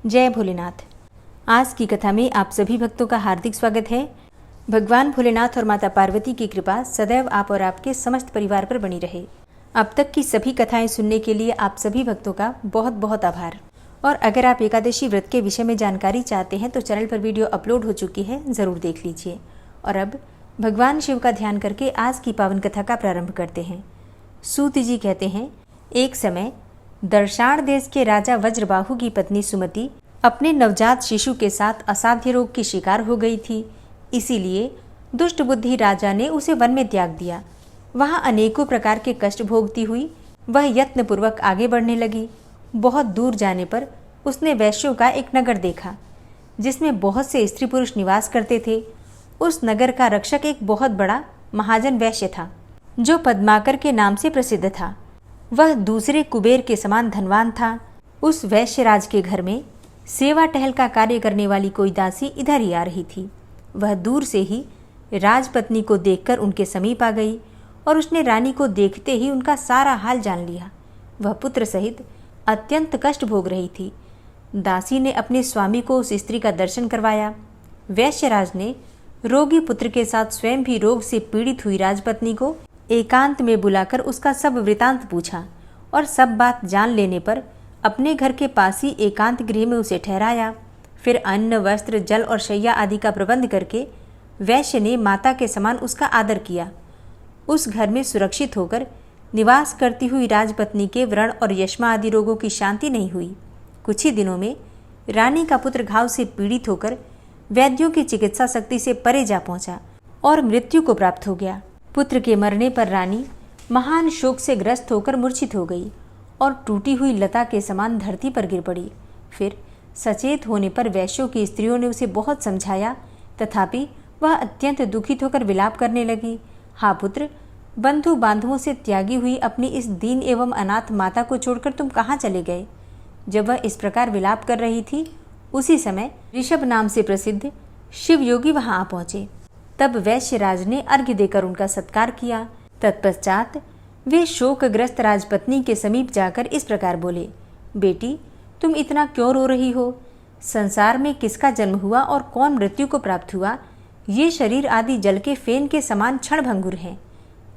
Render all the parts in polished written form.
जय भोलेनाथ। आज की कथा में आप सभी भक्तों का हार्दिक स्वागत है। भगवान भोलेनाथ और माता पार्वती की कृपा सदैव आप और आपके समस्त परिवार पर बनी रहे। अब तक की सभी कथाएं सुनने के लिए आप सभी भक्तों का बहुत बहुत आभार। और अगर आप एकादशी व्रत के विषय में जानकारी चाहते हैं तो चैनल पर वीडियो अपलोड हो चुकी है, ज़रूर देख लीजिए। और अब भगवान शिव का ध्यान करके आज की पावन कथा का प्रारंभ करते हैं। सूत जी कहते हैं, एक समय दर्शाण देश के राजा वज्रबाहु की पत्नी सुमति अपने नवजात शिशु के साथ असाध्य रोग की शिकार हो गई थी। इसीलिए दुष्ट बुद्धि राजा ने उसे वन में त्याग दिया। वहां अनेकों प्रकार के कष्ट भोगती हुई वह यत्नपूर्वक आगे बढ़ने लगी। बहुत दूर जाने पर उसने वैश्यों का एक नगर देखा जिसमें बहुत से स्त्री पुरुष निवास करते थे। उस नगर का रक्षक एक बहुत बड़ा महाजन वैश्य था जो पद्माकर के नाम से प्रसिद्ध था। वह दूसरे कुबेर के समान धनवान था। उस वैश्यराज के घर में सेवा टहल का कार्य करने वाली कोई दासी इधर ही आ रही थी। वह दूर से ही राजपत्नी को देखकर उनके समीप आ गई और उसने रानी को देखते ही उनका सारा हाल जान लिया। वह पुत्र सहित अत्यंत कष्ट भोग रही थी। दासी ने अपने स्वामी को उस स्त्री का दर्शन करवाया। वैश्यराज ने रोगी पुत्र के साथ स्वयं भी रोग से पीड़ित हुई राजपत्नी को एकांत में बुलाकर उसका सब वृतांत पूछा और सब बात जान लेने पर अपने घर के पास ही एकांत गृह में उसे ठहराया। फिर अन्न, वस्त्र, जल और शैया आदि का प्रबंध करके वैश्य ने माता के समान उसका आदर किया। उस घर में सुरक्षित होकर निवास करती हुई राजपत्नी के व्रण और यश्मा आदि रोगों की शांति नहीं हुई। कुछ ही दिनों में रानी का पुत्र घाव से पीड़ित होकर वैद्यों की चिकित्सा शक्ति से परे जा पहुंचा और मृत्यु को प्राप्त हो गया। पुत्र के मरने पर रानी महान शोक से ग्रस्त होकर मूर्छित हो गई और टूटी हुई लता के समान धरती पर गिर पड़ी। फिर सचेत होने पर वैश्यों की स्त्रियों ने उसे बहुत समझाया, तथापि वह अत्यंत दुखित होकर विलाप करने लगी। हा पुत्र, बंधु बांधवों से त्यागी हुई अपनी इस दीन एवं अनाथ माता को छोड़कर तुम कहाँ चले गए? जब वह इस प्रकार विलाप कर रही थी, उसी समय ऋषभ नाम से प्रसिद्ध शिव योगी वहां आ पहुंचे। तब वैश्यराज ने अर्घ्य देकर उनका सत्कार किया। तत्पश्चात वे शोकग्रस्त राजपत्नी के समीप जाकर इस प्रकार बोले, बेटी, तुम इतना क्यों रो रही हो? संसार में किसका जन्म हुआ और कौन मृत्यु को प्राप्त हुआ? ये शरीर आदि जल के फेन के समान क्षणभंगुर हैं।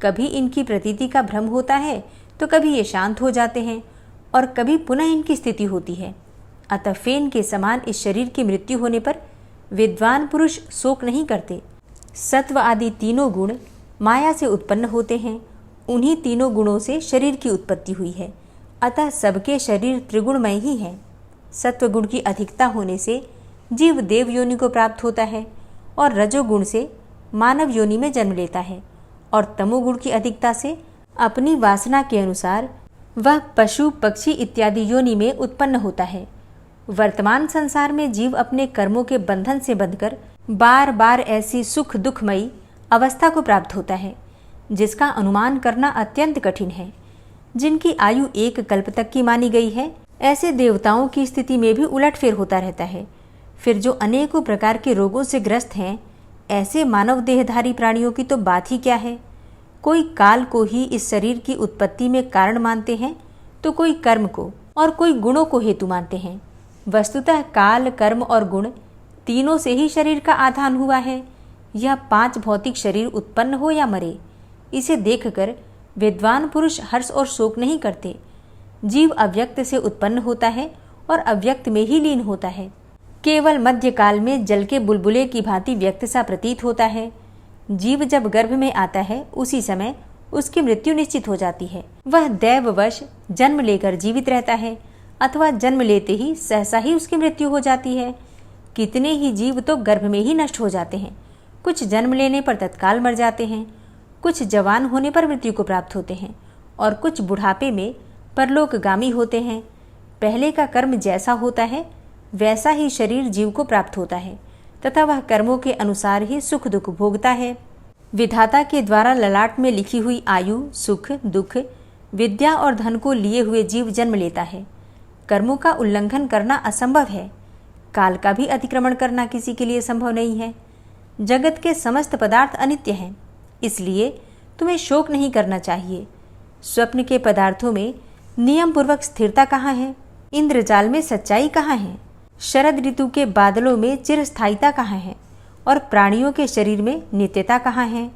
कभी इनकी प्रतीति का भ्रम होता है तो कभी ये शांत हो जाते हैं और कभी पुनः इनकी स्थिति होती है। अतः फेन के समान इस शरीर की मृत्यु होने पर विद्वान पुरुष शोक नहीं करते। सत्व आदि तीनों गुण माया से उत्पन्न होते हैं। उन्हीं तीनों गुणों से शरीर की उत्पत्ति हुई है। अतः सबके शरीर त्रिगुणमय ही हैं। सत्वगुण की अधिकता होने से जीव देव योनि को प्राप्त होता है और रजोगुण से मानव योनि में जन्म लेता है और तमोगुण की अधिकता से अपनी वासना के अनुसार वह पशु, पक्षी इत्यादि योनि में उत्पन्न होता है। वर्तमान संसार में जीव अपने कर्मों के बंधन से बंधकर बार बार ऐसी सुख दुखमयी अवस्था को प्राप्त होता है जिसका अनुमान करना अत्यंत कठिन है। जिनकी आयु एक कल्प तक की मानी गई है, ऐसे देवताओं की स्थिति में भी उलटफेर होता रहता है। फिर जो अनेकों प्रकार के रोगों से ग्रस्त हैं, ऐसे मानव देहधारी प्राणियों की तो बात ही क्या है। कोई काल को ही इस शरीर की उत्पत्ति में कारण मानते हैं तो कोई कर्म को और कोई गुणों को हेतु मानते हैं। वस्तुतः काल, कर्म और गुण तीनों से ही शरीर का आधान हुआ है। यह 5 भौतिक शरीर उत्पन्न हो या मरे, इसे देखकर विद्वान पुरुष हर्ष और शोक नहीं करते। जीव अव्यक्त से उत्पन्न होता है और अव्यक्त में ही लीन होता है। केवल मध्यकाल में जल के बुलबुले की भांति व्यक्त सा प्रतीत होता है। जीव जब गर्भ में आता है उसी समय उसकी मृत्यु निश्चित हो जाती है। वह दैववश जन्म लेकर जीवित रहता है अथवा जन्म लेते ही सहसा ही उसकी मृत्यु हो जाती है। कितने ही जीव तो गर्भ में ही नष्ट हो जाते हैं। कुछ जन्म लेने पर तत्काल मर जाते हैं, कुछ जवान होने पर मृत्यु को प्राप्त होते हैं और कुछ बुढ़ापे में परलोकगामी होते हैं। पहले का कर्म जैसा होता है वैसा ही शरीर जीव को प्राप्त होता है तथा वह कर्मों के अनुसार ही सुख दुख भोगता है। विधाता के द्वारा ललाट में लिखी हुई आयु, सुख, दुख, विद्या और धन को लिए हुए जीव जन्म लेता है। कर्मों का उल्लंघन करना असंभव है। काल का भी अतिक्रमण करना किसी के लिए संभव नहीं है। जगत के समस्त पदार्थ अनित्य हैं, इसलिए तुम्हें शोक नहीं करना चाहिए। स्वप्न के पदार्थों में नियम पूर्वक स्थिरता कहाँ है? इंद्रजाल में सच्चाई कहाँ है? शरद ऋतु के बादलों में चिरस्थायिता कहाँ है और प्राणियों के शरीर में नित्यता कहाँ है?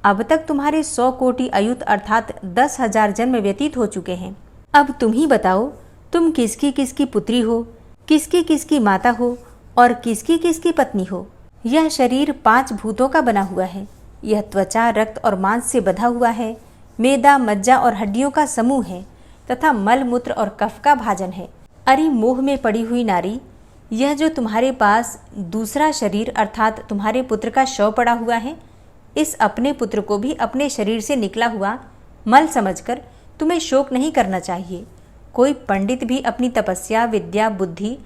अब तक तुम्हारे 100 कोटि अयुत अर्थात 10,000 जन्म व्यतीत हो चुके हैं। अब तुम ही बताओ, तुम किसकी किसकी पुत्री हो, किसकी किसकी माता हो और किसकी किसकी पत्नी हो। यह शरीर 5 भूतों का बना हुआ है। यह त्वचा, रक्त और मांस से बंधा हुआ है, मेदा, मज्जा और हड्डियों का समूह है तथा मल, मूत्र और कफ का भाजन है। अरे मोह में पड़ी हुई नारी, यह जो तुम्हारे पास दूसरा शरीर अर्थात तुम्हारे पुत्र का शव पड़ा हुआ है, इस अपने पुत्र को भी अपने शरीर से निकला हुआ मल समझकर तुम्हें शोक नहीं करना चाहिए। कोई पंडित भी अपनी तपस्या, विद्या, बुद्धि,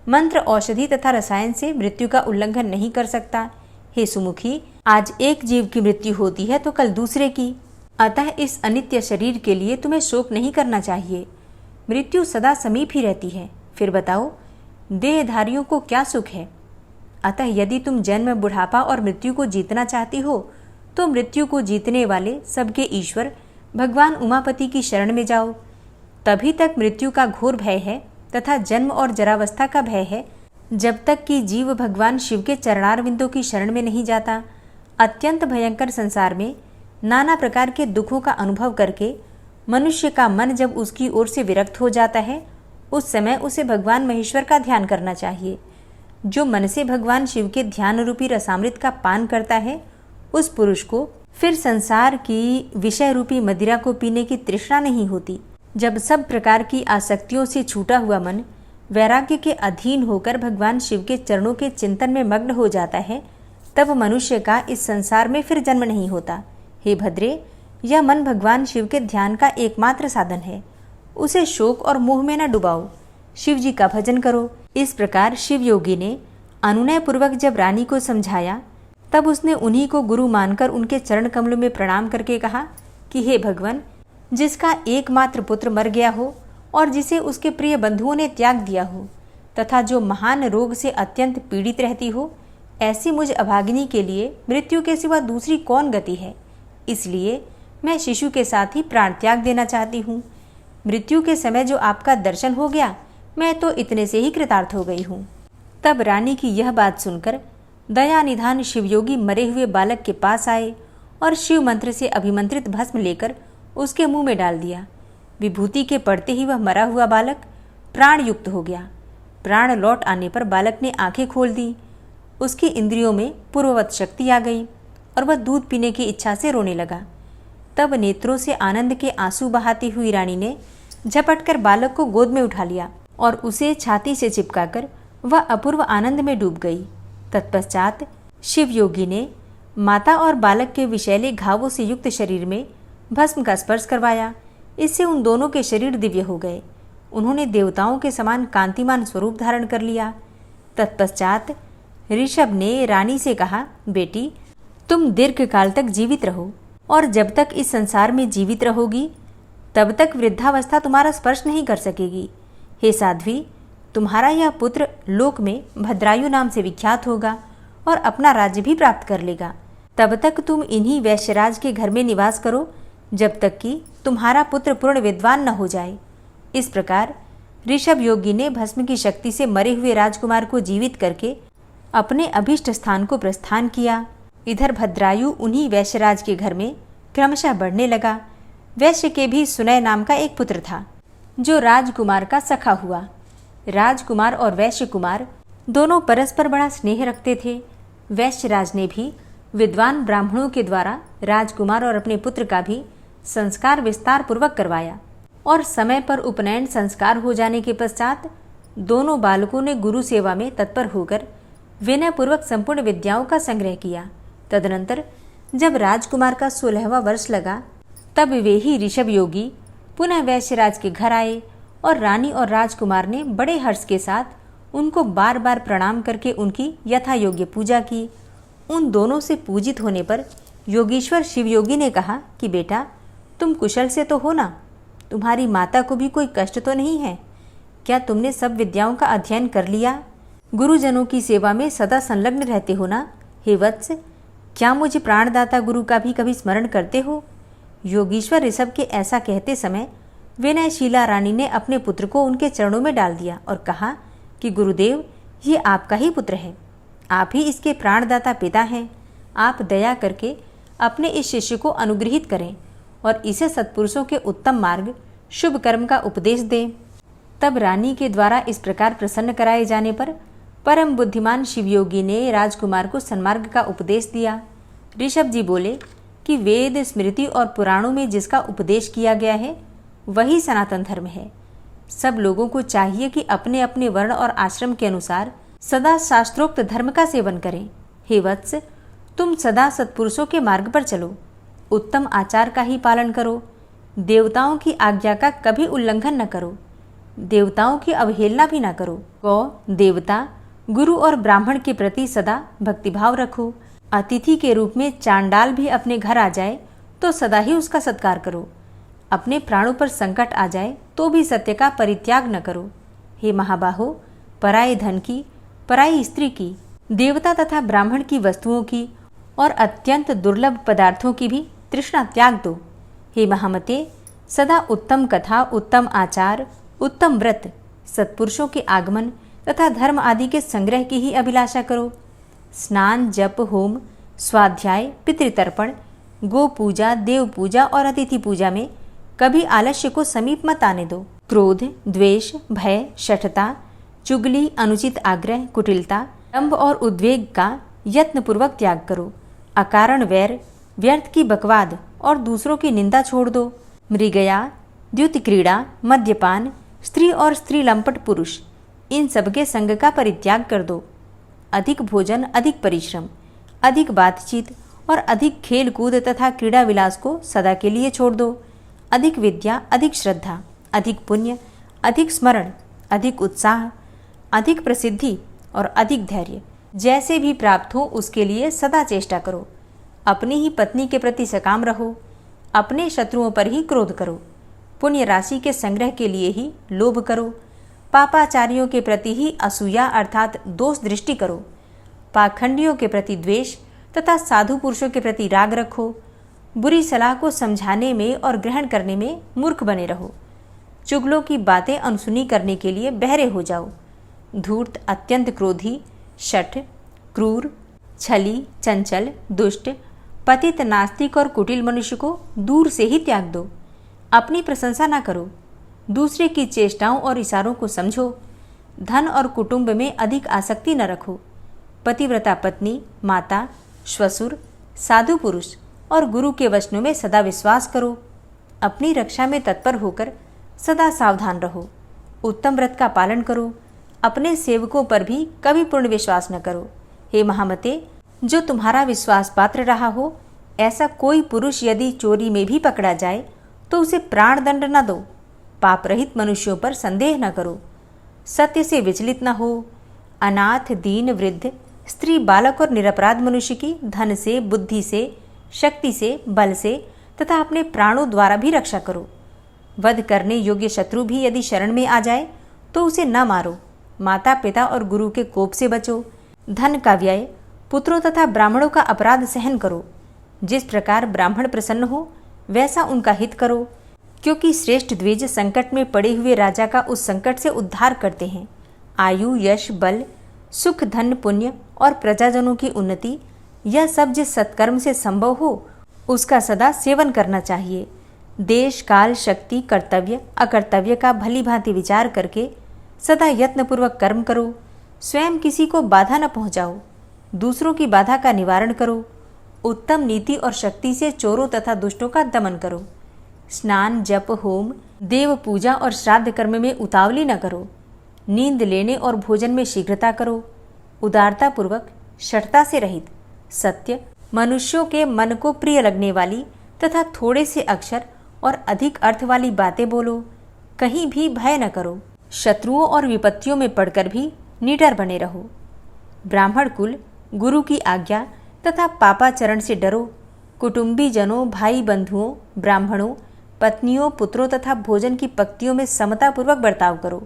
मंत्र, औषधि तथा रसायन से मृत्यु का उल्लंघन नहीं कर सकता। हे सुमुखी, आज एक जीव की मृत्यु होती है तो कल दूसरे की। अतः इस अनित्य शरीर के लिए तुम्हें शोक नहीं करना चाहिए। मृत्यु सदा समीप ही रहती है। फिर बताओ, देहधारियों को क्या सुख है? अतः यदि तुम जन्म, बुढ़ापा और मृत्यु को जीतना चाहती हो तो मृत्यु को जीतने वाले सबके ईश्वर भगवान उमापति की शरण में जाओ। तभी तक मृत्यु का घोर भय है तथा जन्म और जरावस्था का भय है, जब तक कि जीव भगवान शिव के चरणारविंदों की शरण में नहीं जाता। अत्यंत भयंकर संसार में नाना प्रकार के दुखों का अनुभव करके मनुष्य का मन जब उसकी ओर से विरक्त हो जाता है, उस समय उसे भगवान महेश्वर का ध्यान करना चाहिए। जो मन से भगवान शिव के ध्यान रूपी रसामृत का पान करता है, उस पुरुष को फिर संसार की विषय रूपी मदिरा को पीने की तृष्णा नहीं होती। जब सब प्रकार की आसक्तियों से छूटा हुआ मन वैराग्य के अधीन होकर भगवान शिव के चरणों के चिंतन में मग्न हो जाता है, तब मनुष्य का इस संसार में फिर जन्म नहीं होता। हे भद्रे, यह मन भगवान शिव के ध्यान का एकमात्र साधन है। उसे शोक और मोह में न डुबाओ, शिव जी का भजन करो। इस प्रकार शिव योगी ने अनुनय पूर्वक जब रानी को समझाया, तब उसने उन्हीं को गुरु मानकर उनके चरण कमलों में प्रणाम करके कहा कि हे भगवान, जिसका एकमात्र पुत्र मर गया हो और जिसे उसके प्रिय बंधुओं ने त्याग दिया हो तथा जो महान रोग से अत्यंत पीड़ित रहती हो, ऐसी मुझ अभागिनी के लिए मृत्यु के सिवा दूसरी कौन गति है। इसलिए मैं शिशु के साथ ही प्राण त्याग देना चाहती हूँ। मृत्यु के समय जो आपका दर्शन हो गया, मैं तो इतने से ही कृतार्थ हो गई हूँ। तब रानी की यह बात सुनकर दया निधान शिवयोगी मरे हुए बालक के पास आए और शिव मंत्र से अभिमंत्रित भस्म लेकर उसके मुंह में डाल दिया। विभूति के पड़ते ही वह मरा हुआ बालक प्राण युक्त हो गया। प्राण लौट आने पर बालक ने आंखें खोल दी। उसकी इंद्रियों में पूर्ववत शक्ति आ गई और वह दूध पीने की इच्छा से रोने लगा। तब नेत्रों से आनंद के आंसू बहाती हुई रानी ने झपटकर बालक को गोद में उठा लिया और उसे छाती से चिपकाकर वह अपूर्व आनंद में डूब गई। तत्पश्चात शिव योगी ने माता और बालक के विषैले घावों से युक्त शरीर में भस्म का स्पर्श करवाया। इससे उन दोनों के शरीर दिव्य हो गए। उन्होंने देवताओं के समान कांतिमान स्वरूप धारण कर लिया। तत्पश्चात ऋषभ ने रानी से कहा, बेटी, तुम दीर्घ काल तक जीवित रहो और जब तक इस संसार में जीवित रहोगी तब तक वृद्धावस्था तुम्हारा स्पर्श नहीं कर सकेगी। हे साध्वी, तुम्हारा यह पुत्र लोक में भद्रायु नाम से विख्यात होगा और अपना राज्य भी प्राप्त कर लेगा। तब तक तुम इन्हीं वैश्यराज के घर में निवास करो जब तक कि तुम्हारा पुत्र पूर्ण विद्वान न हो जाए। इस प्रकार ऋषभ योगी ने भस्म की शक्ति से मरे हुए राजकुमार को जीवित करके अपने अभीष्ट स्थान को प्रस्थान किया। इधर भद्रायु उन्हीं वैश्यराज के घर में क्रमशः बढ़ने लगा। वैश्य के भी सुनय नाम का एक पुत्र था, जो राजकुमार का सखा हुआ। राजकुमार और वैश्य कुमार दोनों परस्पर बड़ा स्नेह रखते थे। वैश्यराज ने भी विद्वान ब्राह्मणों के द्वारा राजकुमार और अपने पुत्र का भी संस्कार विस्तार पूर्वक करवाया और समय पर उपनयन संस्कार हो जाने के पश्चात दोनों बालकों ने गुरु सेवा में तत्पर होकर विनय पूर्वक संपूर्ण विद्याओं का संग्रह किया। तदनंतर जब राजकुमार का 16वां वर्ष लगा, तब वे ही ऋषभ योगी पुनः वैश्यराज के घर आए और रानी और राजकुमार ने बड़े हर्ष के साथ उनको बार बार प्रणाम करके उनकी यथा योग्य पूजा की। उन दोनों से पूजित होने पर योगीश्वर शिवयोगी ने कहा कि बेटा, तुम कुशल से तो हो ना? तुम्हारी माता को भी कोई कष्ट तो नहीं है? क्या तुमने सब विद्याओं का अध्ययन कर लिया? गुरुजनों की सेवा में सदा संलग्न रहते हो ना? हे वत्स, क्या मुझे प्राणदाता गुरु का भी कभी स्मरण करते हो? योगीश्वर ऋषभ के ऐसा कहते समय विनयशीला रानी ने अपने पुत्र को उनके चरणों में डाल दिया और कहा कि गुरुदेव, ये आपका ही पुत्र है, आप ही इसके प्राणदाता पिता हैं। आप दया करके अपने इस शिष्य को अनुग्रहित करें और इसे सत्पुरुषों के उत्तम मार्ग, शुभ कर्म का उपदेश दें। तब रानी के द्वारा इस प्रकार प्रसन्न कराए जाने पर परम बुद्धिमान शिवयोगी ने राजकुमार को सन्मार्ग का उपदेश दिया। ऋषभ जी बोले कि वेद, स्मृति और पुराणों में जिसका उपदेश किया गया है वही सनातन धर्म है। सब लोगों को चाहिए कि अपने अपने वर्ण और आश्रम के अनुसार सदा शास्त्रोक्त धर्म का सेवन करें। हे वत्स, तुम सदा सत्पुरुषों के मार्ग पर चलो, उत्तम आचार का ही पालन करो, देवताओं की आज्ञा का कभी उल्लंघन न करो, देवताओं की अवहेलना भी न करो। गौ, देवता, गुरु और ब्राह्मण के प्रति सदा भक्तिभाव रखो। अतिथि के रूप में चांडाल भी अपने घर आ जाए तो सदा ही उसका सत्कार करो। अपने प्राणों पर संकट आ जाए तो भी सत्य का परित्याग न करो। हे महाबाहो, पराये धन की, पराई स्त्री की, देवता तथा ब्राह्मण की वस्तुओं की और अत्यंत दुर्लभ पदार्थों की भी तृष्णा त्याग दो। हे महामते, सदा उत्तम कथा, उत्तम आचार, उत्तम व्रत, सत्पुरुषों के आगमन तथा धर्म आदि के संग्रह की ही अभिलाषा करो। स्नान, जप, होम, स्वाध्याय, पितृतर्पण, गो पूजा, देव पूजा और अतिथि पूजा में कभी आलस्य को समीप मत आने दो। क्रोध, द्वेष, भय, शठता, चुगली, अनुचित आग्रह, कुटिलता, दंभ और उद्वेग का यत्नपूर्वक त्याग करो। अकारण वैर, व्यर्थ की बकवाद और दूसरों की निंदा छोड़ दो। मृगया, द्युत क्रीड़ा, मद्यपान, स्त्री और स्त्री लंपट पुरुष, इन सबके संग का परित्याग कर दो। अधिक भोजन, अधिक परिश्रम, अधिक बातचीत और अधिक खेल कूद तथा क्रीड़ा विलास को सदा के लिए छोड़ दो। अधिक विद्या, अधिक श्रद्धा, अधिक पुण्य, अधिक स्मरण, अधिक उत्साह, अधिक प्रसिद्धि और अधिक धैर्य जैसे भी प्राप्त हो उसके लिए सदा चेष्टा करो। अपनी ही पत्नी के प्रति सकाम रहो। अपने शत्रुओं पर ही क्रोध करो। पुण्य राशि के संग्रह के लिए ही लोभ करो। पापाचारियों के प्रति ही असूया अर्थात दोष दृष्टि करो। पाखंडियों के प्रति द्वेष तथा साधु पुरुषों के प्रति राग रखो। बुरी सलाह को समझाने में और ग्रहण करने में मूर्ख बने रहो। चुगलों की बातें अनसुनी करने के लिए बहरे हो जाओ। धूर्त, अत्यंत क्रोधी, शठ, क्रूर, छली, चंचल, दुष्ट, पतित, नास्तिक और कुटिल मनुष्य को दूर से ही त्याग दो। अपनी प्रशंसा न करो। दूसरे की चेष्टाओं और इशारों को समझो। धन और कुटुंब में अधिक आसक्ति न रखो। पतिव्रता पत्नी, माता, श्वशुर, साधु पुरुष और गुरु के वचनों में सदा विश्वास करो। अपनी रक्षा में तत्पर होकर सदा सावधान रहो। उत्तम व्रत का पालन करो। अपने सेवकों पर भी कभी पूर्ण विश्वास न करो। हे महामते, जो तुम्हारा विश्वास पात्र रहा हो ऐसा कोई पुरुष यदि चोरी में भी पकड़ा जाए तो उसे प्राण दंड न दो। पाप रहित मनुष्यों पर संदेह न करो। सत्य से विचलित न हो। अनाथ, दीन, वृद्ध, स्त्री, बालक और निरपराध मनुष्य की धन से, बुद्धि से, शक्ति से, बल से तथा अपने प्राणों द्वारा भी रक्षा करो। वध करने योग्य शत्रु भी यदि शरण में आ जाए तो उसे न मारो। माता पिता और गुरु के कोप से बचो। धन का व्यय, पुत्रों तथा ब्राह्मणों का अपराध सहन करो। जिस प्रकार ब्राह्मण प्रसन्न हो वैसा उनका हित करो, क्योंकि श्रेष्ठ द्विज संकट में पड़े हुए राजा का उस संकट से उद्धार करते हैं। आयु, यश, बल, सुख, धन, पुण्य और प्रजाजनों की उन्नति, यह सब जिस सत्कर्म से संभव हो उसका सदा सेवन करना चाहिए। देश, काल, शक्ति, कर्तव्य, अकर्तव्य का भली भांति विचार करके सदा यत्नपूर्वक कर्म करो। स्वयं किसी को बाधा न पहुंचाओ। दूसरों की बाधा का निवारण करो। उत्तम नीति और शक्ति से चोरों तथा दुष्टों का दमन करो। स्नान, जप, होम, देव पूजा और श्राद्ध कर्म में उतावली न करो। नींद लेने और भोजन में शीघ्रता करो। उदारता पूर्वक, शठता से रहित, सत्य, मनुष्यों के मन को प्रिय लगने वाली तथा थोड़े से अक्षर और अधिक अर्थ वाली बातें बोलो। कहीं भी भय न करो। शत्रुओं और विपत्तियों में पड़कर भी निडर बने रहो। ब्राह्मण कुल, गुरु की आज्ञा तथा पापाचरण से डरो। कुटुंबी जनों, भाई बंधुओं, ब्राह्मणों, पत्नियों, पुत्रों तथा भोजन की पंक्तियों में समतापूर्वक बर्ताव करो।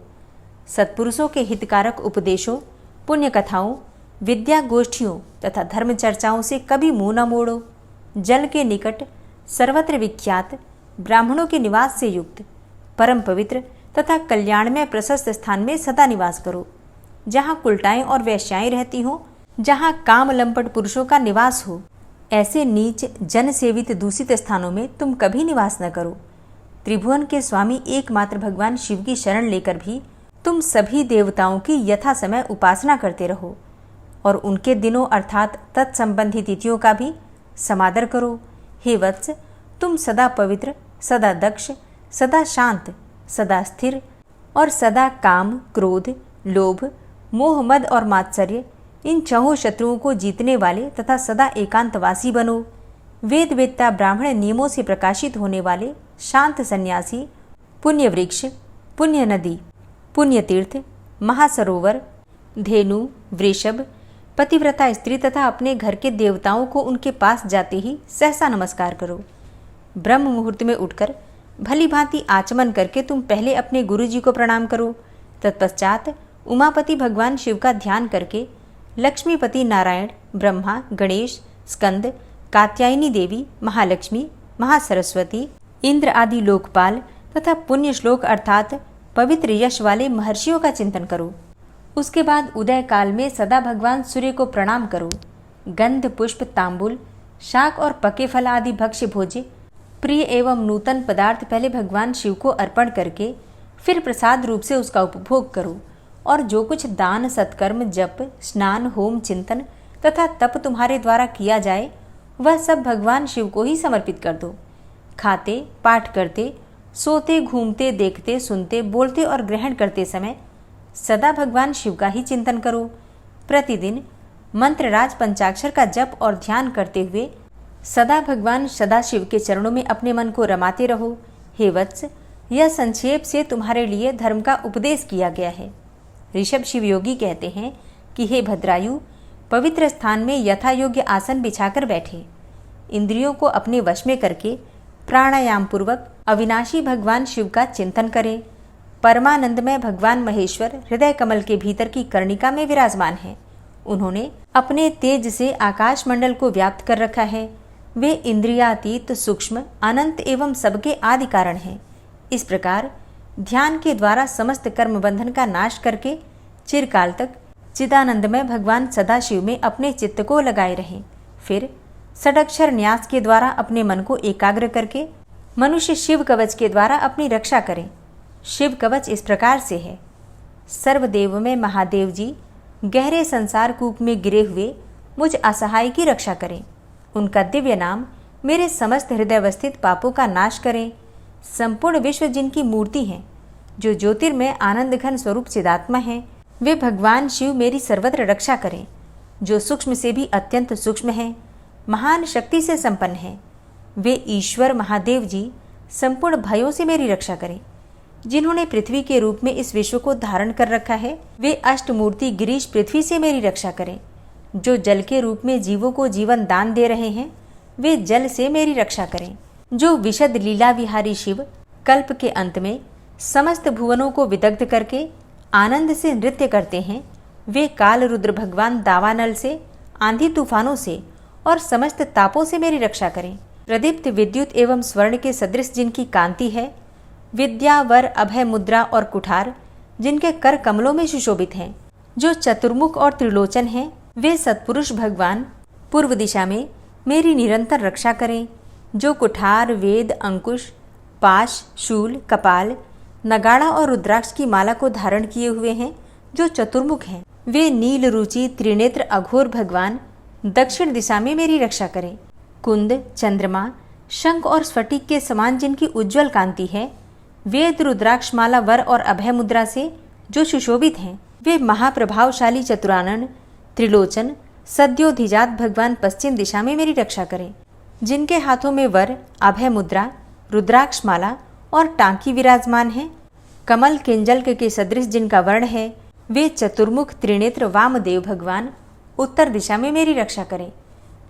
सत्पुरुषों के हितकारक उपदेशों, पुण्य कथाओं, विद्या गोष्ठियों तथा धर्म चर्चाओं से कभी मुंह न मोड़ो। जल के निकट, सर्वत्र विख्यात, ब्राह्मणों के निवास से युक्त, परम पवित्र तथा कल्याण में प्रशस्त स्थान में सदा निवास करो। जहाँ कुलटाएं और वेश्याएं रहती हों, जहाँ काम लंपट पुरुषों का निवास हो, ऐसे नीच जन सेवित दूषित स्थानों में तुम कभी निवास न करो। त्रिभुवन के स्वामी एकमात्र भगवान शिव की शरण लेकर भी तुम सभी देवताओं की यथा समय उपासना करते रहो और उनके दिनों अर्थात तत्संबंधी तिथियों का भी समादर करो। हे वत्स, तुम सदा पवित्र, सदा दक्ष, सदा शांत, सदा स्थिर और सदा काम, क्रोध, लोभ, मोह, मद और मात्सर्य इन चहुं शत्रुओं को जीतने वाले तथा सदा एकांतवासी बनो। वेद वेत्ता ब्राह्मण नियमों से प्रकाशित होने वाले शांत सन्यासी, पुण्य वृक्ष, पुण्य नदी, पुण्य तीर्थ, महासरोवर, धेनु, वृषभ, पतिव्रता स्त्री तथा अपने घर के देवताओं को उनके पास जाते ही सहसा नमस्कार करो। ब्रह्म मुहूर्त में उठकर भली भांति आचमन करके तुम पहले अपने गुरु जी को प्रणाम करो। तत्पश्चात उमापति भगवान शिव का ध्यान करके लक्ष्मीपति नारायण, ब्रह्मा, गणेश, स्कंद, कात्यायनी देवी, महालक्ष्मी, महासरस्वती, इंद्र आदि लोकपाल तथा पुण्य श्लोक अर्थात पवित्र यश वाले महर्षियों का चिंतन करो। उसके बाद उदय काल में सदा भगवान सूर्य को प्रणाम करो। गंध, पुष्प, तांबुल, शाक और पके फल आदि भक्ष्य भोज्य प्रिय एवं नूतन पदार्थ पहले भगवान शिव को अर्पण करके फिर प्रसाद रूप से उसका उपभोग करो और जो कुछ दान, सत्कर्म, जप, स्नान, होम, चिंतन तथा तप तुम्हारे द्वारा किया जाए वह सब भगवान शिव को ही समर्पित कर दो। खाते, पाठ करते, सोते, घूमते, देखते, सुनते, बोलते और ग्रहण करते समय सदा भगवान शिव का ही चिंतन करो। प्रतिदिन मंत्रराज पंचाक्षर का जप और ध्यान करते हुए सदा भगवान सदाशिव के चरणों में अपने मन को रमाते रहो। हे वत्स, यह संक्षेप से तुम्हारे लिए धर्म का उपदेश किया गया है। ऋषभ शिव योगी कहते हैं कि हे भद्रायु, पवित्र स्थान में यथा योग्य आसन बिछाकर बैठे, इंद्रियों को अपने वश में करके प्राणायाम पूर्वक अविनाशी भगवान शिव का चिंतन करें। परमानंदमय भगवान महेश्वर हृदय कमल के भीतर की कर्णिका में विराजमान है। उन्होंने अपने तेज से आकाश मंडल को व्याप्त कर रखा है। वे इंद्रियातीत, सूक्ष्म, अनंत एवं सबके आदि कारण हैं। इस प्रकार ध्यान के द्वारा समस्त कर्म बंधन का नाश करके चिरकाल तक चिदानंदमय भगवान सदाशिव में अपने चित्त को लगाए रहें। फिर षडक्षर न्यास के द्वारा अपने मन को एकाग्र करके मनुष्य शिव कवच के द्वारा अपनी रक्षा करें। शिव कवच इस प्रकार से है। सर्वदेव में महादेव जी गहरे संसार कूप में गिरे हुए मुझ असहाय की रक्षा करें। उनका दिव्य नाम मेरे समस्त हृदयवस्थित पापों का नाश करें। संपूर्ण विश्व जिनकी मूर्ति है, जो ज्योतिर्मय आनंद घन स्वरूप चिदात्मा है, वे भगवान शिव मेरी सर्वत्र रक्षा करें। जो सूक्ष्म से भी अत्यंत सूक्ष्म है, महान शक्ति से संपन्न है, वे ईश्वर महादेव जी संपूर्ण भयों से मेरी रक्षा करें। जिन्होंने पृथ्वी के रूप में इस विश्व को धारण कर रखा है, वे अष्टमूर्ति गिरीश पृथ्वी से मेरी रक्षा करें। जो जल के रूप में जीवों को जीवन दान दे रहे हैं, वे जल से मेरी रक्षा करें। जो विशद लीला विहारी शिव कल्प के अंत में समस्त भुवनों को विदग्ध करके आनंद से नृत्य करते हैं, वे काल रुद्र भगवान दावानल से, आंधी तूफानों से और समस्त तापों से मेरी रक्षा करें। प्रदीप्त विद्युत एवं स्वर्ण के सदृश जिनकी कांति है, विद्या, वर, अभय मुद्रा और कुठार जिनके कर कमलों में सुशोभित हैं, जो चतुर्मुख और त्रिलोचन हैं, वे सत्पुरुष भगवान पूर्व दिशा में मेरी निरंतर रक्षा करें। जो कुठार, वेद, अंकुश, पाश, शूल, कपाल, नगाड़ा और रुद्राक्ष की माला को धारण किए हुए हैं, जो चतुर्मुख हैं, वे नील रुचि त्रिनेत्र अघोर भगवान दक्षिण दिशा में मेरी रक्षा करें। कुंद, चंद्रमा, शंख और स्फटिक के समान जिनकी उज्ज्वल कांति है, वेद, रुद्राक्ष माला, वर और अभय मुद्रा से जो सुशोभित हैं, वे महाप्रभावशाली चतुरानन त्रिलोचन सद्योधिजात भगवान पश्चिम दिशा में मेरी रक्षा करें। जिनके हाथों में वर, अभय मुद्रा, रुद्राक्ष माला और टांकी विराजमान है, कमल किंजल के सदृश जिनका वर्ण है, वे चतुर्मुख त्रिनेत्र वामदेव भगवान उत्तर दिशा में मेरी रक्षा करें।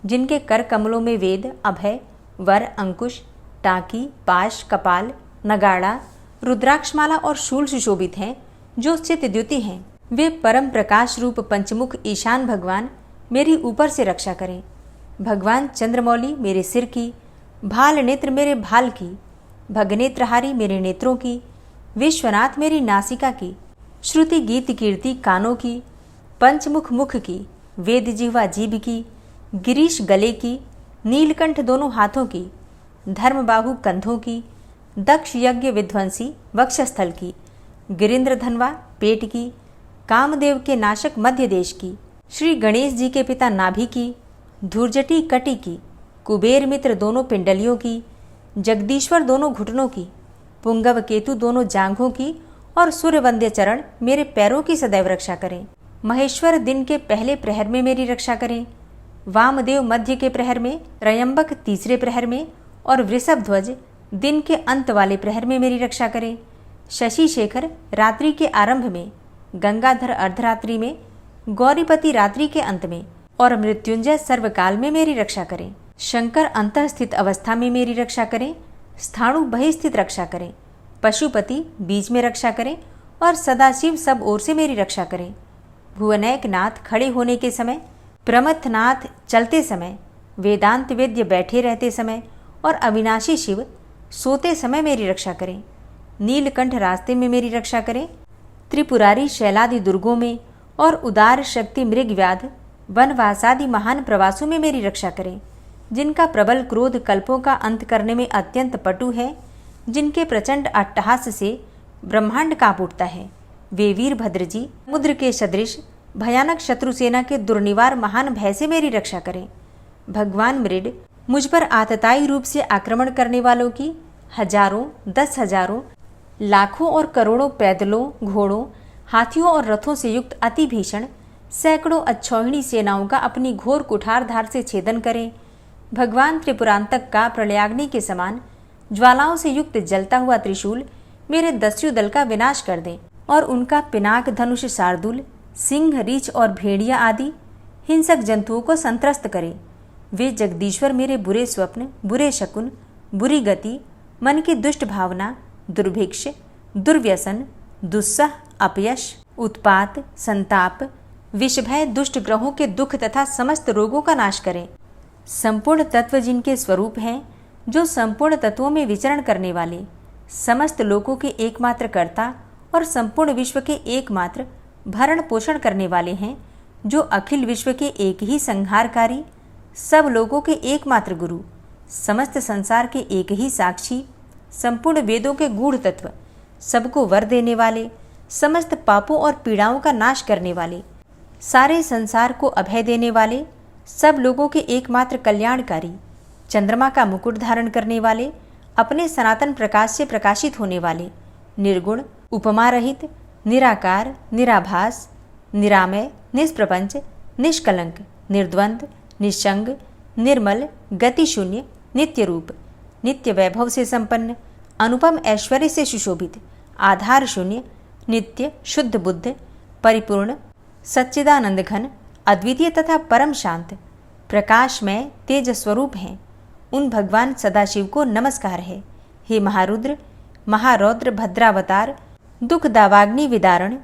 जिनके कर कमलों में वेद, अभय, वर, अंकुश, टांकी, पाश, कपाल, नगाड़ा, रुद्राक्षमाला और शूल सुशोभित हैं, जो चित द्युति हैं, वे परम प्रकाश रूप पंचमुख ईशान भगवान मेरी ऊपर से रक्षा करें। भगवान चंद्रमौली मेरे सिर की, भाल नेत्र मेरे भाल की, भगनेत्रहारी मेरे नेत्रों की, विश्वनाथ मेरी नासिका की, श्रुति गीत कीर्ति कानों की, पंचमुख मुख की, वेद जिह्वा जीभ की, गिरीश गले की, नीलकंठ दोनों हाथों की, धर्मबाहु कंधों की, दक्ष यज्ञ विध्वंसी वक्षस्थल की, गिरीन्द्र धनवा पेट की, कामदेव के नाशक मध्य देश की, श्री गणेश जी के पिता नाभि की, धूर्जटी कटी की, कुबेर मित्र दोनों पिंडलियों की, जगदीश्वर दोनों घुटनों की, पुंगव केतु दोनों जांघों की और सूर्यवंद्य चरण मेरे पैरों की सदैव रक्षा करें। महेश्वर दिन के पहले प्रहर में मेरी रक्षा करें, वामदेव मध्य के प्रहर में, त्रयंबक तीसरे प्रहर में और वृषभ ध्वज दिन के अंत वाले प्रहर में मेरी रक्षा करें। शशि शेखर रात्रि के आरंभ में, गंगाधर अर्धरात्रि में, गौरीपति रात्रि के अंत में और मृत्युंजय सर्वकाल में मेरी रक्षा करें। शंकर अंतःस्थित अवस्था में मेरी रक्षा करें, स्थाणु बहिस्थित रक्षा करें, पशुपति बीच में रक्षा करें और सदाशिव सब ओर से मेरी रक्षा करें। भुवनैक नाथ खड़े होने के समय, प्रमथनाथ चलते समय, वेदांत वेद्य बैठे रहते समय और अविनाशी शिव सोते समय मेरी रक्षा करें। नीलकंठ रास्ते में मेरी रक्षा करें, त्रिपुरारी शैलादि दुर्गों में और उदार शक्ति मृगव्याध वनवासादि महान प्रवासों में मेरी रक्षा करें। जिनका प्रबल क्रोध कल्पों का अंत करने में अत्यंत पटु है, जिनके प्रचंड अट्टहास से ब्रह्मांड कांप उठता है, वे वीरभद्र जी समुद्र के सदृश भयानक शत्रुसेना के दुर्निवार महान भय से मेरी रक्षा करें। भगवान मृड मुझ पर आतताई रूप से आक्रमण करने वालों की हजारों, 10,000, लाखों और करोड़ों पैदलों, घोड़ों, हाथियों और रथों से युक्त अति भीषण सैकड़ों अक्षौहिणी सेनाओं का अपनी घोर कुठार धार से छेदन करें। भगवान त्रिपुरांतक का प्रलयाग्नि के समान ज्वालाओं से युक्त जलता हुआ त्रिशूल मेरे दस्यु दल का विनाश कर दें और उनका पिनाक धनुष शार्दूल, सिंह, रीछ और भेड़िया आदि हिंसक जंतुओं को संत्रस्त करें। वे जगदीश्वर मेरे बुरे स्वप्न, बुरे शकुन, बुरी गति, मन की दुष्ट भावना, दुर्भिक्ष, दुर्व्यसन, दुस्सह, अपयश, उत्पात, संताप, विषभय, दुष्ट ग्रहों के दुख तथा समस्त रोगों का नाश करें। संपूर्ण तत्व जिनके स्वरूप हैं, जो संपूर्ण तत्वों में विचरण करने वाले, समस्त लोकों के एकमात्र कर्ता और संपूर्ण विश्व के एकमात्र भरण पोषण करने वाले हैं, जो अखिल विश्व के एक ही संहारकारी, सब लोगों के एकमात्र गुरु, समस्त संसार के एक ही साक्षी, संपूर्ण वेदों के गूढ़ तत्व, सबको वर देने वाले, समस्त पापों और पीड़ाओं का नाश करने वाले, सारे संसार को अभय देने वाले, सब लोगों के एकमात्र कल्याणकारी, चंद्रमा का मुकुट धारण करने वाले, अपने सनातन प्रकाश से प्रकाशित होने वाले, निर्गुण, उपमा रहित, निराकार, निराभास, निरामय, निष्प्रपंच, निष्कलंक, निर्द्वंद, निःसंग, निर्मल, गतिशून्य, नित्य रूप, नित्य वैभव से संपन्न, अनुपम ऐश्वर्य से सुशोभित, आधार शून्य, नित्य शुद्ध बुद्ध, परिपूर्ण, सच्चिदानंद घन, अद्वितीय तथा परम शांत, प्रकाशमय तेज स्वरूप हैं, उन भगवान सदाशिव को नमस्कार है। हे महारुद्र, महारौद्र भद्रावतार, दुख दावाग्नि विदारण,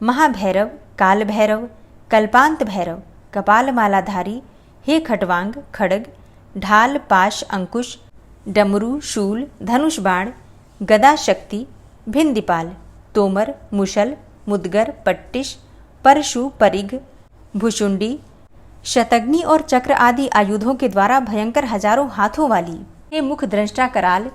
महाभैरव, काल भैरव, कल्पांत भैरव, कपाल मालाधारी, हे खटवांग, खड़ग, ढाल, पाश, अंकुश, डमरू, शूल, धनुष बाण, गदा शक्ति, भिंदीपाल, तोमर, मुशल, मुदगर, पट्टिश, परशु, परिघ, भुशुंडी, शतग्नि और चक्र आदि आयुधों के द्वारा भयंकर हजारों हाथों वाली, हे मुख दृष्टा कराल,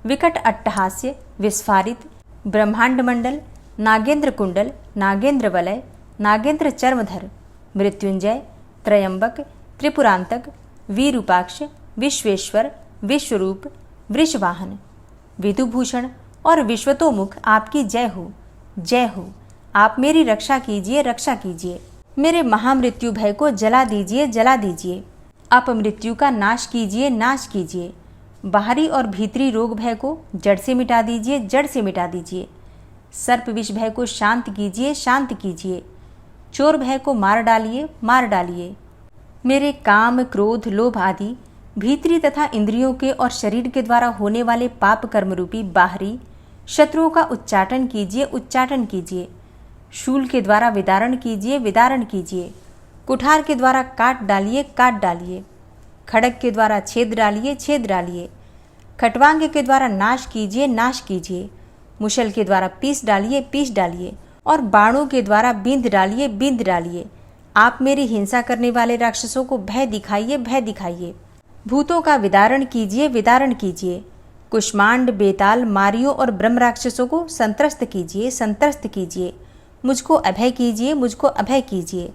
विकट अट्टहास्य, विस्फारित, ब्रह्मांड मंडल, नागेंद्र कुंडल, नागेंद्र वलय, नागेंद्र चर्मधर, मृत्युंजय, त्रयंबक, त्रिपुरांतक, वीरूपाक्ष, विश्वेश्वर, विश्वरूप, वृषवाहन, विदुभूषण और विश्वतोमुख, आपकी जय हो, जय हो। आप मेरी रक्षा कीजिए, रक्षा कीजिए। मेरे महामृत्यु भय को जला दीजिए, जला दीजिए। आप मृत्यु का नाश कीजिए, नाश कीजिए। बाहरी और भीतरी रोग भय को जड़ से मिटा दीजिए, जड़ से मिटा दीजिए। सर्प विष भय को शांत कीजिए, शांत कीजिए। चोर भय को मार डालिए, मार डालिए। मेरे काम, क्रोध, लोभ आदि भीतरी तथा इंद्रियों के और शरीर के द्वारा होने वाले पाप कर्म रूपी बाहरी शत्रुओं का उच्चाटन कीजिए, उच्चाटन कीजिए। शूल के द्वारा विदारण कीजिए, विदारण कीजिए। कुठार के द्वारा काट डालिए, काट डालिए। खड़ग के द्वारा छेद डालिए, छेद डालिए। खटवांग के द्वारा नाश कीजिए, नाश कीजिए। मुशल के द्वारा पीस डालिए, पीस डालिए। और बाणों के द्वारा बिंद डालिए, बिंद डालिए। आप मेरी हिंसा करने वाले राक्षसों को भय दिखाइए, भय दिखाइए। भूतों का विदारण कीजिए, विदारण कीजिए। कुष्मांड, बेताल, मारियों और ब्रह्म राक्षसों को संत्रस्त कीजिए, संत्रस्त कीजिए। मुझको अभय कीजिए, मुझको अभय कीजिए।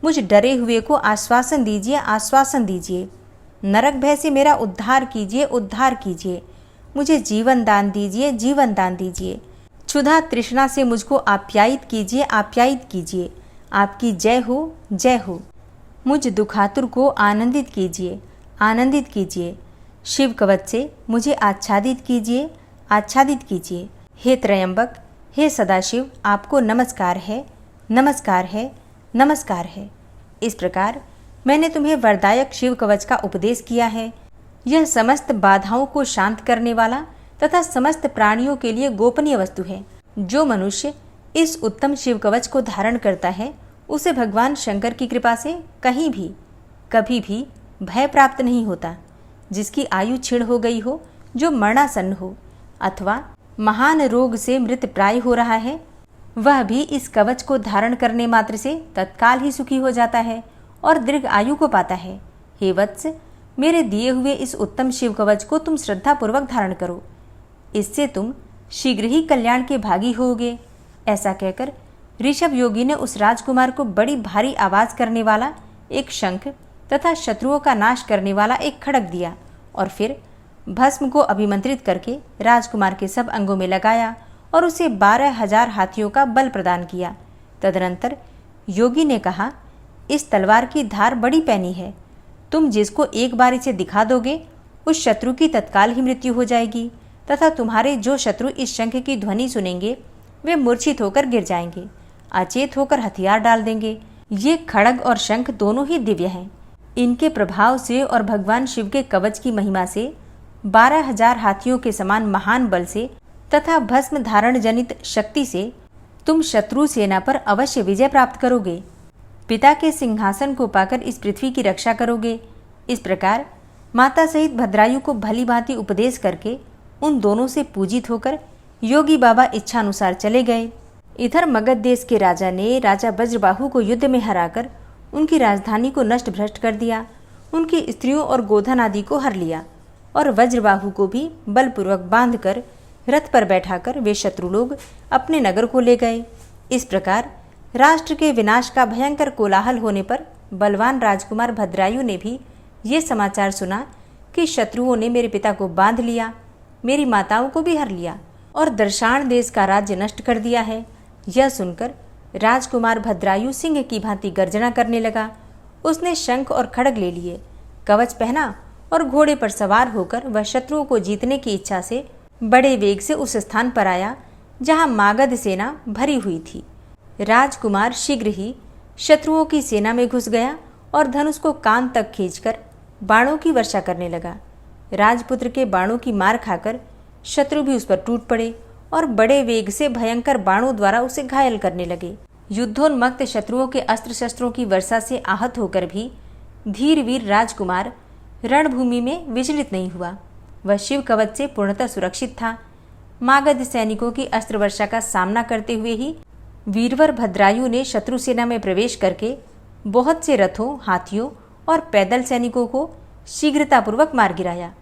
मुझ डरे हुए को आश्वासन दीजिए, आश्वासन दीजिए। नरक भय से मेरा उद्धार कीजिए, उद्धार कीजिए। मुझे जीवन दान दीजिए, जीवन दान दीजिए। क्षुधा तृष्णा से मुझको आप्यायित कीजिए, आप्यायित कीजिए। आपकी जय हो, जय हो। मुझ दुखातुर को आनंदित कीजिए, आनंदित कीजिए। शिव कवच से मुझे आच्छादित कीजिए, आच्छादित कीजिए। हे त्रयंबक, हे सदाशिव, आपको नमस्कार है, नमस्कार है, नमस्कार है। इस प्रकार मैंने तुम्हें वरदायक शिव कवच का उपदेश किया है। यह समस्त बाधाओं को शांत करने वाला तथा समस्त प्राणियों के लिए गोपनीय वस्तु है। जो मनुष्य इस उत्तम शिव कवच को धारण करता है, उसे भगवान शंकर की कृपा से कहीं भी कभी भी भय प्राप्त नहीं होता। जिसकी आयु क्षीण हो गई हो, जो मरणासन्न हो अथवा महान रोग से मृत प्राय हो रहा है, वह भी इस कवच को धारण करने मात्र से तत्काल ही सुखी हो जाता है और दीर्घ आयु को पाता है। हे वत्स, मेरे दिए हुए इस उत्तम शिव कवच को तुम श्रद्धापूर्वक धारण करो। इससे तुम शीघ्र ही कल्याण के भागी होगे। ऐसा कहकर ऋषभ योगी ने उस राजकुमार को बड़ी भारी आवाज करने वाला एक शंख तथा शत्रुओं का नाश करने वाला एक खड्ग दिया और फिर भस्म को अभिमंत्रित करके राजकुमार के सब अंगों में लगाया और उसे 12,000 हाथियों का बल प्रदान किया। तदनंतर योगी ने कहा, इस तलवार की धार बड़ी पैनी है। तुम जिसको एक बार इसे दिखा दोगे, उस शत्रु की तत्काल ही मृत्यु हो जाएगी तथा तुम्हारे जो शत्रु इस शंख की ध्वनि सुनेंगे, वे मूर्छित होकर गिर जाएंगे, अचेत होकर हथियार डाल देंगे। ये खड्ग और शंख दोनों ही दिव्य हैं। इनके प्रभाव से और भगवान शिव के कवच की महिमा से 12,000 हाथियों के समान महान बल से तथा भस्म धारण जनित शक्ति से तुम शत्रु सेना पर अवश्य विजय प्राप्त करोगे। पिता के सिंहासन को पाकर इस पृथ्वी की रक्षा करोगे। इस प्रकार माता सहित भद्रायु को भली भांति उपदेश करके उन दोनों से पूजित होकर योगी बाबा इच्छानुसार चले गए। इधर मगध देश के राजा ने राजा वज्रबाहु को युद्ध में हराकर उनकी राजधानी को नष्ट भ्रष्ट कर दिया। उनकी स्त्रियों और गोधन आदि को हर लिया और वज्रबाहु को भी बलपूर्वक बांधकर रथ पर बैठाकर वे शत्रु लोग अपने नगर को ले गए। इस प्रकार राष्ट्र के विनाश का भयंकर कोलाहल होने पर बलवान राजकुमार भद्रायु ने भी ये समाचार सुना कि शत्रुओं ने मेरे पिता को बांध लिया, मेरी माताओं को भी हर लिया और दर्शान देश का राज्य नष्ट कर दिया है। यह सुनकर राजकुमार भद्रायु सिंह की भांति गर्जना करने लगा। उसने शंख और खड्ग ले लिए, कवच पहना और घोड़े पर सवार होकर वह शत्रुओं को जीतने की इच्छा से बड़े वेग से उस स्थान पर आया जहां मागध सेना भरी हुई थी। राजकुमार शीघ्र ही शत्रुओं की सेना में घुस गया और धनुष को कान तक खींचकर बाणों की वर्षा करने लगा। राजपुत्र के बाणों की मार खाकर शत्रु भी उस पर टूट पड़े और बड़े वेग से भयंकर बाणों द्वारा उसे घायल करने लगे। युद्धोन्मत्त शत्रुओं के अस्त्र शस्त्रों की वर्षा से आहत होकर भी धीर वीर राजकुमार रणभूमि में विचलित नहीं हुआ। वह शिव कवच से पूर्णतः सुरक्षित था। मागध सैनिकों की अस्त्र वर्षा का सामना करते हुए ही वीरवर भद्रायु ने शत्रु सेना में प्रवेश करके बहुत से रथों, हाथियों और पैदल सैनिकों को शीघ्रतापूर्वक मार गिराया।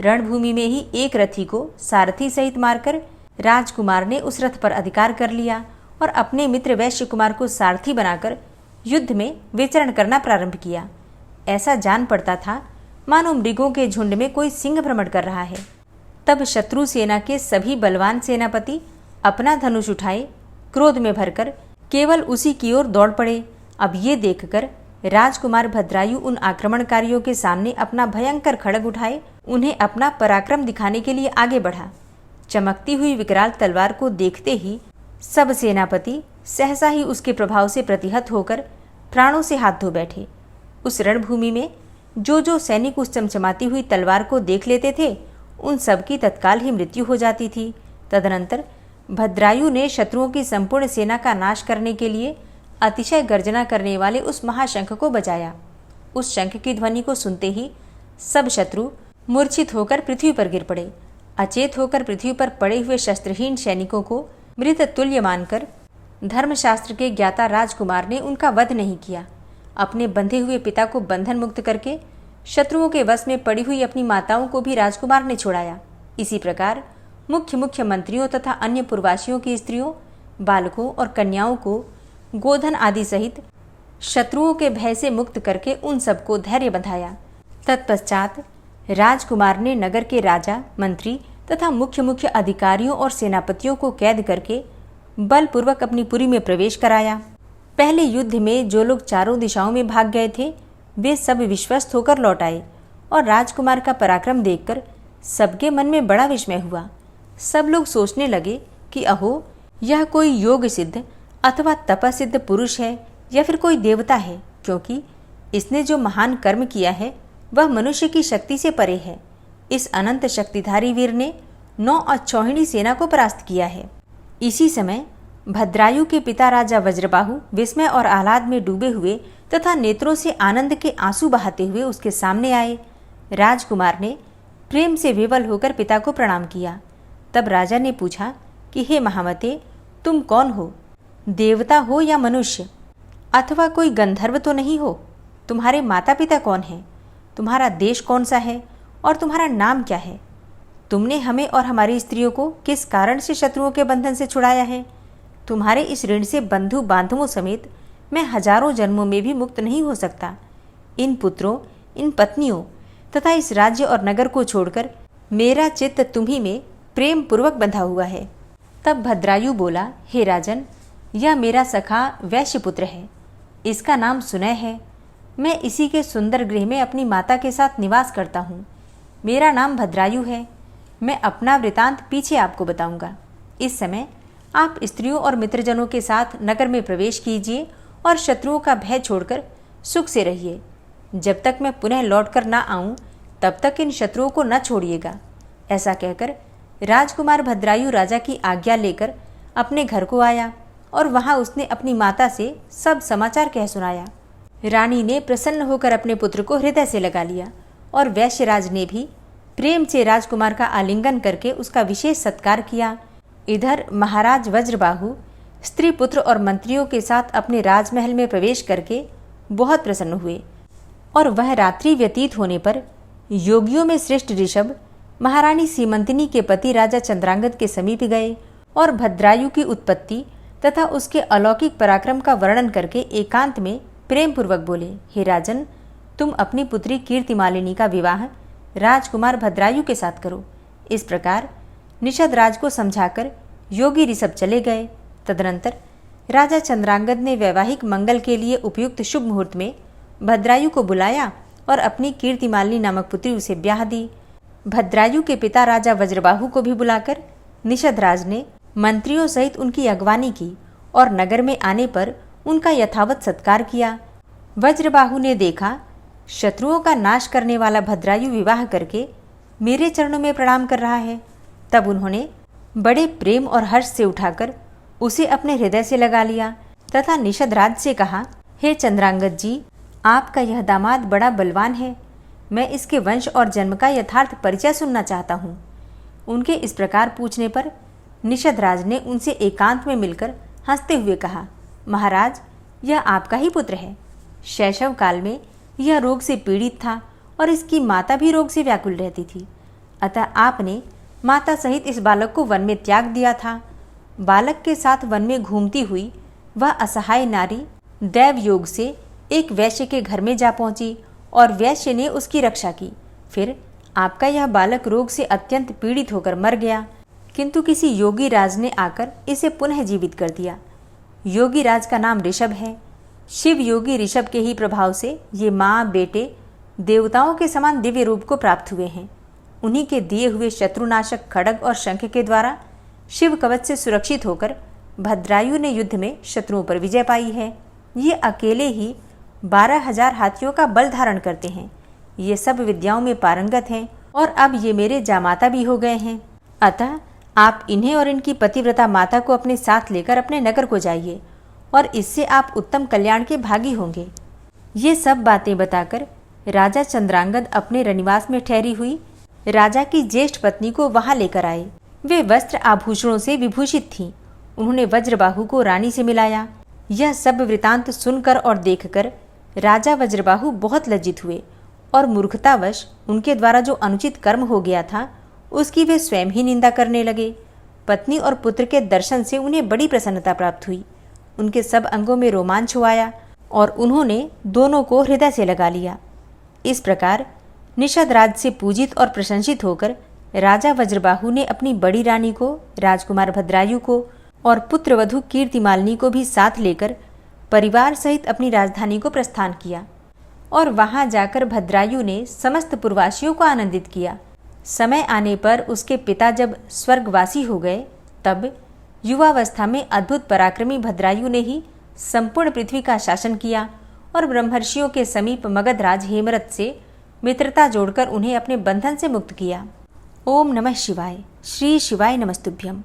रणभूमि में ही एक रथी को सारथी सहित मारकर राजकुमार ने उस रथ पर अधिकार कर लिया और अपने मित्र वैश्य कुमार को सारथी बनाकर युद्ध में विचरण करना प्रारंभ किया। ऐसा जान पड़ता था मानो मृगों के झुंड में कोई सिंह भ्रमण कर रहा है। तब शत्रु सेना के सभी बलवान सेनापति अपना धनुष उठाए क्रोध में भरकर केवल उसी की ओर दौड़ पड़े। अब ये देखकर राजकुमार भद्रायु उन आक्रमणकारियों के सामने अपना भयंकर खड्ग उठाए उन्हें अपना पराक्रम दिखाने के लिए आगे बढ़ा। चमकती हुई विकराल तलवार को देखते ही सब सेनापति सहसा ही उसके प्रभाव से प्रतिहत होकर प्राणों से हाथ धो बैठे। उस रणभूमि में जो जो सैनिक उस चमचमाती हुई तलवार को देख लेते थे, उन सब की तत्काल ही मृत्यु हो जाती थी। तदनंतर भद्रायु ने शत्रुओं की संपूर्ण सेना का नाश करने के लिए अतिशय गर्जना करने वाले उस महाशंख को बजाया। उस शंख की ध्वनि को सुनते ही सब शत्रु मूर्छित होकर पृथ्वी पर गिर पड़े। अचेत होकर पृथ्वी पर पड़े हुए शस्त्रहीन सैनिकों को मृत तुल्य मानकर धर्मशास्त्र के ज्ञाता राजकुमार ने उनका वध नहीं किया। अपने बंधे हुए पिता को बंधन मुक्त करके शत्रुओं के वश में पड़ी हुई अपनी माताओं को भी राजकुमार ने छुड़ाया। इसी प्रकार मुख्य मंत्रियों तथा अन्य पुरवासियों की स्त्रियों, बालकों और कन्याओं को गोधन आदि सहित शत्रुओं के भय से मुक्त करके उन सबको धैर्य बंधाया। तत्पश्चात राजकुमार ने नगर के राजा, मंत्री तथा मुख्य अधिकारियों और सेनापतियों को कैद करके बलपूर्वक अपनी पुरी में प्रवेश कराया। पहले युद्ध में जो लोग चारों दिशाओं में भाग गए थे वे सब विश्वस्त होकर लौट आए और राजकुमार का पराक्रम देखकर सबके मन में बड़ा विस्मय हुआ। सब लोग सोचने लगे कि अहो, यह कोई योग सिद्ध अथवा तपसिद्ध पुरुष है या फिर कोई देवता है, क्योंकि इसने जो महान कर्म किया है वह मनुष्य की शक्ति से परे है। इस अनंत शक्तिधारी वीर ने 9 अक्षौहिणी सेना को परास्त किया है। इसी समय भद्रायु के पिता राजा वज्रबाहु विस्मय और आह्लाद में डूबे हुए तथा नेत्रों से आनंद के आंसू बहाते हुए उसके सामने आए। राजकुमार ने प्रेम से विवल होकर पिता को प्रणाम किया। तब राजा ने पूछा कि हे महामते, तुम कौन हो? देवता हो या मनुष्य, अथवा कोई गंधर्व तो नहीं हो? तुम्हारे माता पिता कौन हैं? तुम्हारा देश कौन सा है और तुम्हारा नाम क्या है? तुमने हमें और हमारी स्त्रियों को किस कारण से शत्रुओं के बंधन से छुड़ाया है? तुम्हारे इस ऋण से बंधु बांधवों समेत मैं हजारों जन्मों में भी मुक्त नहीं हो सकता। इन पुत्रों, इन पत्नियों तथा इस राज्य और नगर को छोड़कर मेरा चित्त तुम्ही में प्रेम पूर्वक बंधा हुआ है। तब भद्रायु बोला, हे राजन, यह मेरा सखा वैश्यपुत्र है। इसका नाम सुनय है। मैं इसी के सुंदर गृह में अपनी माता के साथ निवास करता हूँ। मेरा नाम भद्रायु है। मैं अपना वृतांत पीछे आपको बताऊंगा। इस समय आप स्त्रियों और मित्रजनों के साथ नगर में प्रवेश कीजिए और शत्रुओं का भय छोड़कर सुख से रहिए। जब तक मैं पुनः लौटकर ना आऊं तब तक इन शत्रुओं को न छोड़िएगा। ऐसा कहकर राजकुमार भद्रायु राजा की आज्ञा लेकर अपने घर को आया और वहां उसने अपनी माता से सब समाचार कह सुनाया। रानी ने प्रसन्न होकर अपने पुत्र को हृदय से लगा लिया और वैश्यराज ने भी प्रेम से राजकुमार का आलिंगन करके उसका विशेष सत्कार किया। इधर महाराज वज्रबाहु स्त्री पुत्र और मंत्रियों के साथ अपने राजमहल में प्रवेश करके बहुत प्रसन्न हुए और वह रात्रि व्यतीत होने पर योगियों में श्रेष्ठ ऋषभ महारानी सीमंतिनी के पति राजा चंद्रांगद के समीप गए और भद्रायु की उत्पत्ति तथा उसके अलौकिक पराक्रम का वर्णन करके एकांत में प्रेम पूर्वक बोले, हे राजन, तुम अपनी पुत्री कीर्तिमालिनी का विवाह राजकुमार भद्रायु के साथ करो। इस प्रकार निषद राज को समझाकर योगी ऋषभ चले गए। तदनंतर राजा चंद्रांगद ने वैवाहिक मंगल के लिए उपयुक्त शुभ मुहूर्त में भद्रायु को बुलाया और अपनी कीर्तिमालिनी नामक पुत्री उसे ब्याह दी। भद्रायु के पिता राजा वज्रबाहु को भी बुलाकर निषद राज ने मंत्रियों सहित उनकी अगवानी की और नगर में आने पर उनका यथावत सत्कार किया। वज्रबाहु ने देखा शत्रुओं का नाश करने वाला भद्रायु विवाह करके मेरे चरणों में प्रणाम कर रहा है। तब उन्होंने बड़े प्रेम और हर्ष से उठाकर उसे अपने हृदय से लगा लिया तथा निषद राज से कहा, हे चंद्रांगद जी, आपका यह दामाद बड़ा बलवान है। मैं इसके वंश और जन्म का यथार्थ परिचय सुनना चाहता हूँ। उनके इस प्रकार पूछने पर निषद राज ने उनसे एकांत में मिलकर हंसते हुए कहा, महाराज, यह आपका ही पुत्र है। शैशव काल में यह रोग से पीड़ित था और इसकी माता भी रोग से व्याकुल रहती थी। अतः आपने माता सहित इस बालक को वन में त्याग दिया था। बालक के साथ वन में घूमती हुई वह असहाय नारी दैव योग से एक वैश्य के घर में जा पहुंची और वैश्य ने उसकी रक्षा की। फिर आपका यह बालक रोग से अत्यंत पीड़ित होकर मर गया, किंतु किसी योगी राज ने आकर इसे पुनः जीवित कर दिया। योगी राज का नाम ऋषभ है। शिव योगी ऋषभ के ही प्रभाव से ये माँ बेटे देवताओं के समान दिव्य रूप को प्राप्त हुए हैं। उन्हीं के दिए हुए शत्रुनाशक खड्ग और शंख के द्वारा शिव कवच से सुरक्षित होकर भद्रायु ने युद्ध में शत्रुओं पर विजय पाई है। ये अकेले ही 12,000 हाथियों का बल धारण करते हैं। ये सब विद्याओं में पारंगत हैं और अब ये मेरे जामाता भी हो गए हैं। अतः आप इन्हें और इनकी पतिव्रता माता को अपने साथ लेकर अपने नगर को जाइए और इससे आप उत्तम कल्याण के भागी होंगे। ये सब बातें बताकर राजा चंद्रांगद अपने रनिवास में ठहरी हुई राजा की ज्येष्ठ पत्नी को वहां लेकर आए। वे वस्त्र आभूषणों से विभूषित थीं उन्होंने वज्रबाहु को रानी से मिलाया। यह सब वृतांत सुनकर और देखकर राजा वज्रबाहु बहुत लज्जित हुए और मूर्खतावश उनके द्वारा जो अनुचित कर्म हो गया था उसकी वे स्वयं ही निंदा करने लगे। पत्नी और पुत्र के दर्शन से उन्हें बड़ी प्रसन्नता प्राप्त हुई। उनके सब अंगों में रोमांच हो आया और उन्होंने दोनों को हृदय से लगा लिया। इस प्रकार निषद राज से पूजित और प्रशंसित होकर राजा वज्रबाहु ने अपनी बड़ी रानी को, राजकुमार भद्रायु को और पुत्रवधू कीर्तिमालिनी को भी साथ लेकर परिवार सहित अपनी राजधानी को प्रस्थान किया और वहां जाकर भद्रायु ने समस्त पुरवासियों को आनंदित किया। समय आने पर उसके पिता जब स्वर्गवासी हो गए तब युवावस्था में अद्भुत पराक्रमी भद्रायु ने ही संपूर्ण पृथ्वी का शासन किया और ब्रह्मर्षियों के समीप मगधराज हेमरथ से मित्रता जोड़कर उन्हें अपने बंधन से मुक्त किया। ओम नमः शिवाय। श्री शिवाय नमस्तुभ्यम।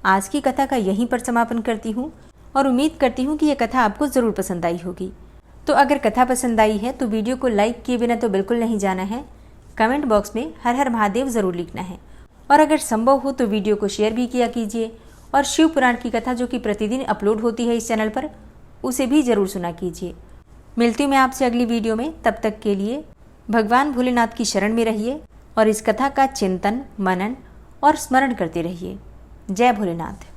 आज की कथा का यहीं पर समापन करती हूँ और उम्मीद करती हूँ कि यह कथा आपको ज़रूर पसंद आई होगी। तो अगर कथा पसंद आई है तो वीडियो को लाइक किए बिना तो बिल्कुल नहीं जाना है। कमेंट बॉक्स में हर हर महादेव ज़रूर लिखना है और अगर संभव हो तो वीडियो को शेयर भी किया कीजिए और शिव पुराण की कथा जो कि प्रतिदिन अपलोड होती है इस चैनल पर उसे भी ज़रूर सुना कीजिए। मिलती हूँ मैं आपसे अगली वीडियो में। तब तक के लिए भगवान भोलेनाथ की शरण में रहिए और इस कथा का चिंतन, मनन और स्मरण करते रहिए। जय भोलेनाथ।